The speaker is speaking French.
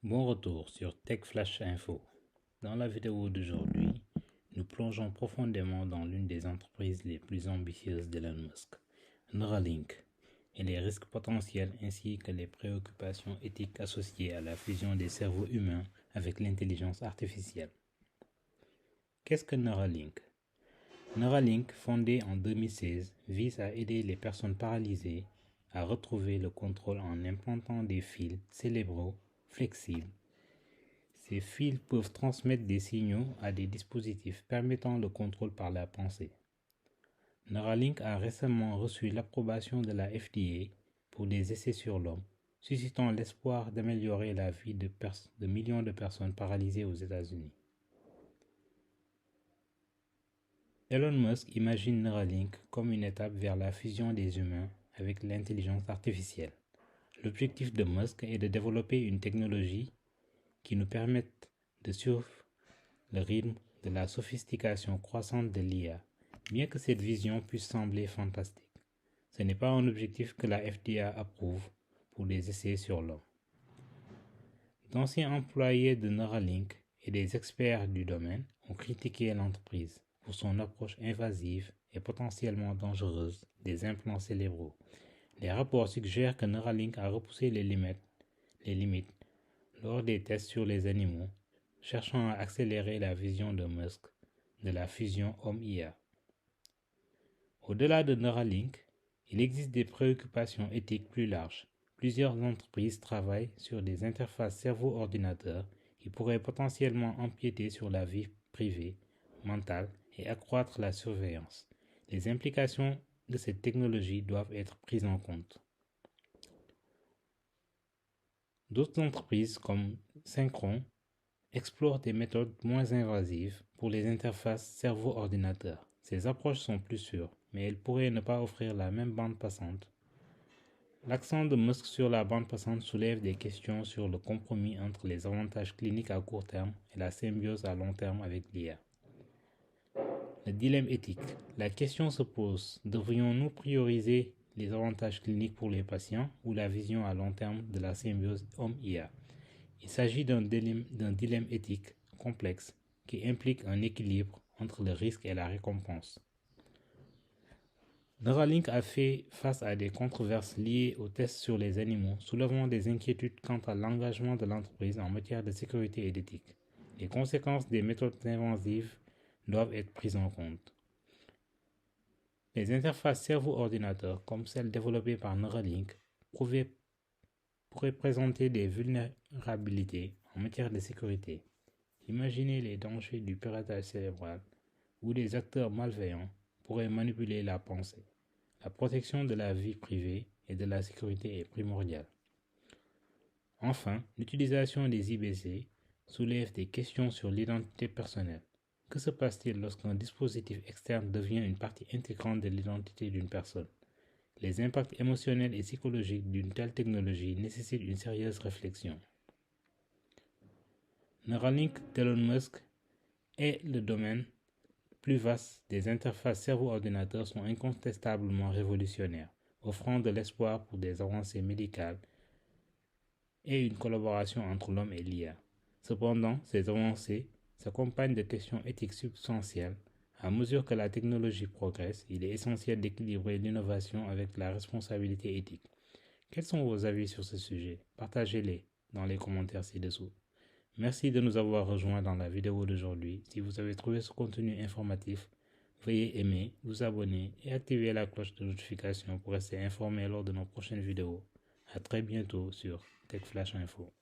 Bon retour sur Tech Flash Info. Dans la vidéo d'aujourd'hui, nous plongeons profondément dans l'une des entreprises les plus ambitieuses d'Elon Musk, Neuralink, et les risques potentiels ainsi que les préoccupations éthiques associées à la fusion des cerveaux humains avec l'intelligence artificielle. Qu'est-ce que Neuralink? Neuralink, fondé en 2016, vise à aider les personnes paralysées à retrouver le contrôle en implantant des fils cérébraux flexibles. Ces fils peuvent transmettre des signaux à des dispositifs permettant le contrôle par la pensée. Neuralink a récemment reçu l'approbation de la FDA pour des essais sur l'homme, suscitant l'espoir d'améliorer la vie de millions de personnes paralysées aux États-Unis. Elon Musk imagine Neuralink comme une étape vers la fusion des humains avec l'intelligence artificielle. L'objectif de Musk est de développer une technologie qui nous permette de suivre le rythme de la sophistication croissante de l'IA, bien que cette vision puisse sembler fantastique. Ce n'est pas un objectif que la FDA approuve pour des essais sur l'homme. D'anciens employés de Neuralink et des experts du domaine ont critiqué l'entreprise pour son approche invasive et potentiellement dangereuse des implants cérébraux. Les rapports suggèrent que Neuralink a repoussé les limites lors des tests sur les animaux, cherchant à accélérer la vision de Musk de la fusion homme-IA. Au-delà de Neuralink, il existe des préoccupations éthiques plus larges. Plusieurs entreprises travaillent sur des interfaces cerveau-ordinateur qui pourraient potentiellement empiéter sur la vie privée, mentale et accroître la surveillance. Les implications de cette technologie doivent être prises en compte. D'autres entreprises comme Synchron explorent des méthodes moins invasives pour les interfaces cerveau-ordinateur. Ces approches sont plus sûres, mais elles pourraient ne pas offrir la même bande passante. L'accent de Musk sur la bande passante soulève des questions sur le compromis entre les avantages cliniques à court terme et la symbiose à long terme avec l'IA. Le dilemme éthique. La question se pose, devrions-nous prioriser les avantages cliniques pour les patients ou la vision à long terme de la symbiose homme-IA? Il s'agit d'un dilemme éthique complexe qui implique un équilibre entre le risque et la récompense. Neuralink a fait face à des controverses liées aux tests sur les animaux, soulevant des inquiétudes quant à l'engagement de l'entreprise en matière de sécurité et d'éthique. Les conséquences des méthodes invasives doivent être prises en compte. Les interfaces cerveau-ordinateur, comme celles développées par Neuralink, pourraient présenter des vulnérabilités en matière de sécurité. Imaginez les dangers du piratage cérébral, où des acteurs malveillants pourraient manipuler la pensée. La protection de la vie privée et de la sécurité est primordiale. Enfin, l'utilisation des IBC soulève des questions sur l'identité personnelle. Que se passe-t-il lorsqu'un dispositif externe devient une partie intégrante de l'identité d'une personne? Les impacts émotionnels et psychologiques d'une telle technologie nécessitent une sérieuse réflexion. Neuralink d'Elon Musk et le domaine plus vaste des interfaces cerveau-ordinateur sont incontestablement révolutionnaires, offrant de l'espoir pour des avancées médicales et une collaboration entre l'homme et l'IA. Cependant, ces avancées s'accompagnent de questions éthiques substantielles. À mesure que la technologie progresse, il est essentiel d'équilibrer l'innovation avec la responsabilité éthique. Quels sont vos avis sur ce sujet? Partagez-les dans les commentaires ci-dessous. Merci de nous avoir rejoints dans la vidéo d'aujourd'hui. Si vous avez trouvé ce contenu informatif, veuillez aimer, vous abonner et activer la cloche de notification pour rester informé lors de nos prochaines vidéos. À très bientôt sur Tech Flash Info.